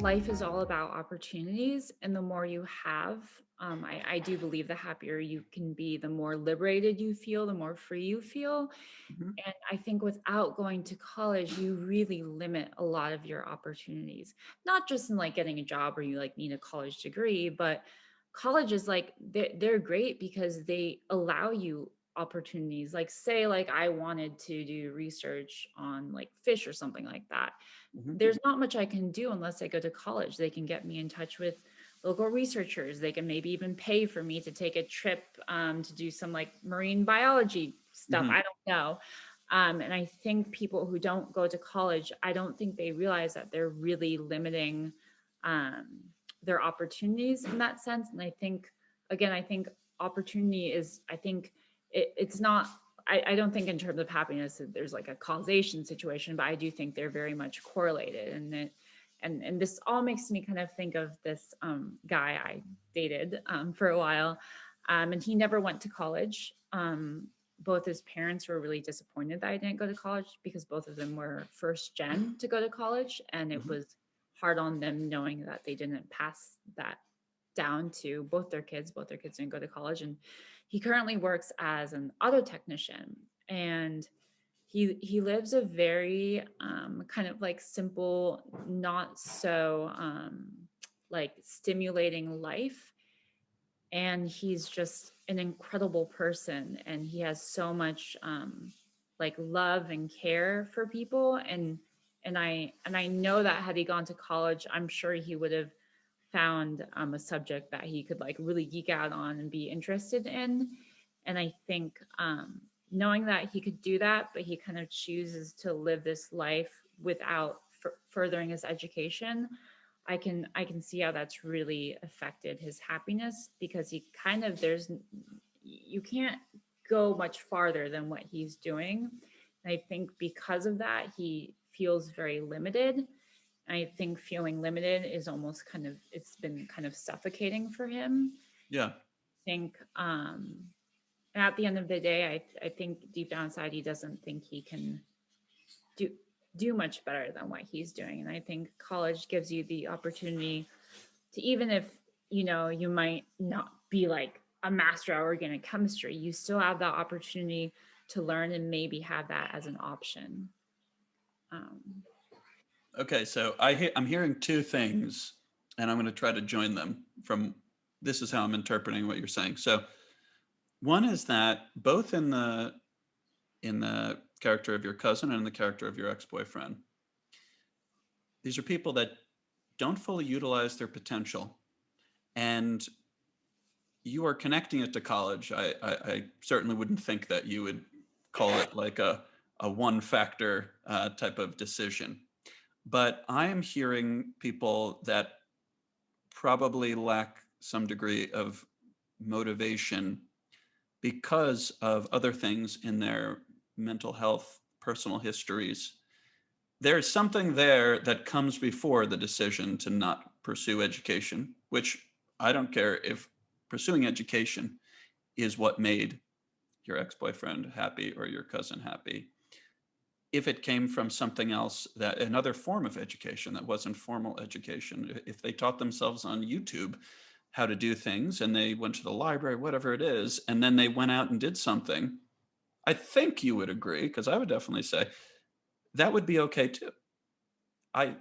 life is all about opportunities, and the more you have, I do believe the happier you can be, the more liberated you feel, the more free you feel. Mhm. And I think without going to college, you really limit a lot of your opportunities, not just in like getting a job or you like need a college degree, but college is like they're great because they allow you opportunities. Like say like I wanted to do research on like fish or something like that. Mhm. There's not much I can do unless I go to college. They can get me in touch with local researchers. They can maybe even pay for me to take a trip to do some like marine biology stuff. Mhm. I don't know. And I think people who don't go to college, I don't think they realize that they're really limiting um, their opportunities in that sense. And I think, again, I think opportunity is, I think it's not, I don't think in terms of happiness that there's like a causation situation, but I do think they're very much correlated. And this all makes me kind of think of this guy I dated for a while. And he never went to college. Both his parents were really disappointed that I didn't go to college because both of them were first gen to go to college. And it Mhm. was hard on them knowing that they didn't pass that down to both their kids didn't go to college. And he currently works as an auto technician. And he lives a very kind of like simple, not so like stimulating life. And he's just an incredible person, and he has so much like love and care for people. And I know that had he gone to college, I'm sure he would have found a subject that he could like really geek out on and be interested in. And I think knowing that he could do that, but he kind of chooses to live this life without furthering his education, I can see how that's really affected his happiness, because he kind of there's you can't go much farther than what he's doing. And I think because of that, he feels very limited. I think feeling limited is almost kind of, it's been kind of suffocating for him. Yeah. I think at the end of the day, I think deep down inside he doesn't think he can do do much better than what he's doing. And I think college gives you the opportunity to, even if you might not be like a master at organic chemistry, you still have that opportunity to learn and maybe have that as an option. um, Okay, so I'm hearing two things, and I'm going to try to join them from this is how I'm interpreting what you're saying. So one is that both in the character of your cousin and in the character of your ex-boyfriend, these are people that don't fully utilize their potential, and you are connecting it to college. I certainly wouldn't think that you would call it like a one factor type of decision. But I am hearing people that probably lack some degree of motivation because of other things in their mental health, personal histories. There's something there that comes before the decision to not pursue education, which I don't care if pursuing education is what made your ex boyfriend happy or your cousin happy. If it came from something else, that another form of education that wasn't formal education, if they taught themselves on YouTube how to do things and they went to the library, whatever it is, and then they went out and did something, I think you would agree, because I would definitely say that would be okay too. I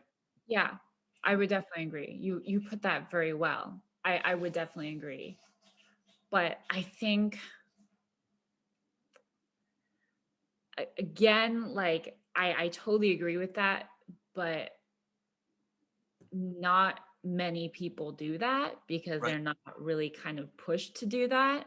yeah, I would definitely agree. You put that very well. I would definitely agree. But I think again, like I totally agree with that, but not many people do that because right. they're not really kind of pushed to do that.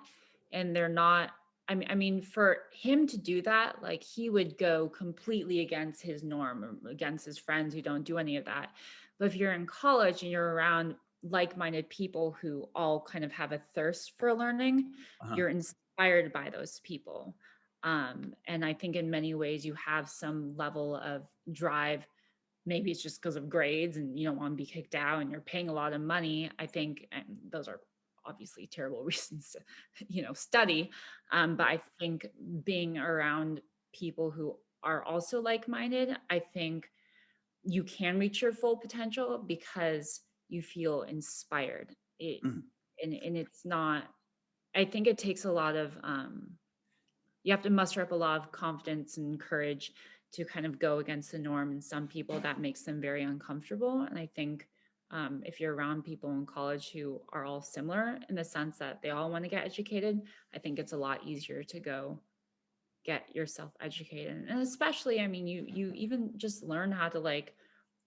And they're not, I mean, for him to do that, like he would go completely against his norm, or against his friends who don't do any of that. But if you're in college and you're around like-minded people who all kind of have a thirst for learning, Uh-huh. you're inspired by those people. And I think in many ways you have some level of drive. Maybe it's just because of grades and you don't want to be kicked out and you're paying a lot of money. I think, and those are obviously terrible reasons to study. But I think being around people who are also like-minded, I think you can reach your full potential because you feel inspired. Mhm. And it's not, I think it takes a lot of you have to muster up a lot of confidence and courage to kind of go against the norm. And some people that makes them very uncomfortable. And I think if you're around people in college who are all similar in the sense that they all want to get educated, I think it's a lot easier to go get yourself educated. And especially, I mean, you even just learn how to like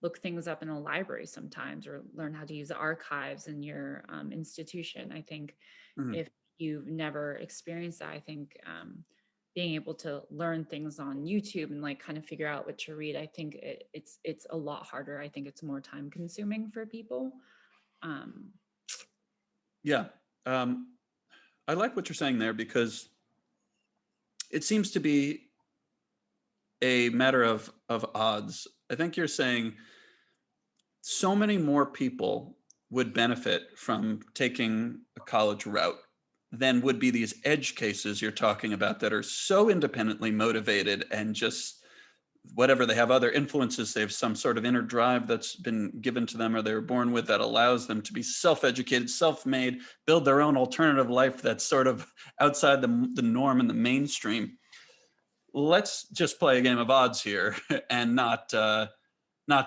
look things up in a library sometimes, or learn how to use the archives in your institution. I think Mhm. if you've never experienced that, I think being able to learn things on YouTube and like kind of figure out what to read, I think it's a lot harder. I think it's more time consuming for people. Um, Yeah. Um, I like what you're saying there because it seems to be a matter of odds. I think you're saying so many more people would benefit from taking a college route than would be these edge cases you're talking about that are so independently motivated and just whatever they have other influences, they have some sort of inner drive that's been given to them or they were born with that allows them to be self-educated, self-made, build their own alternative life that's sort of outside the norm and the mainstream. Let's just play a game of odds here and not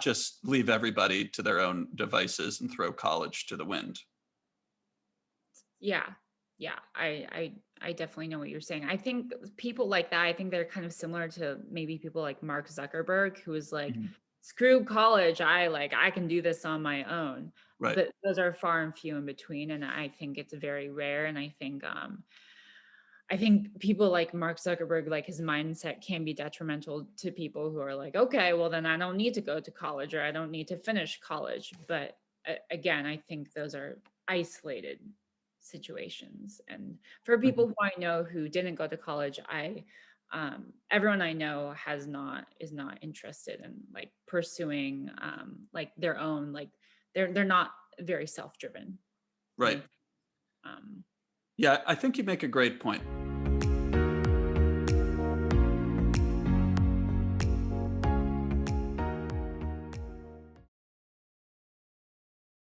just leave everybody to their own devices and throw college to the wind. yeah, yeah, I definitely know what you're saying. I think people like that, I think they're kind of similar to maybe people like Mark Zuckerberg, who is like, Mhm. screw college, I can do this on my own. Right. But those are far and few in between, and I think it's very rare. And I think people like Mark Zuckerberg, like his mindset can be detrimental to people who are like, okay, well then I don't need to go to college, or I don't need to finish college. But again, I think those are isolated situations. And for people Mhm. who I know who didn't go to college, everyone I know is not interested in like pursuing like their own, like they're not very self-driven. And Right. um Yeah, I think you make a great point.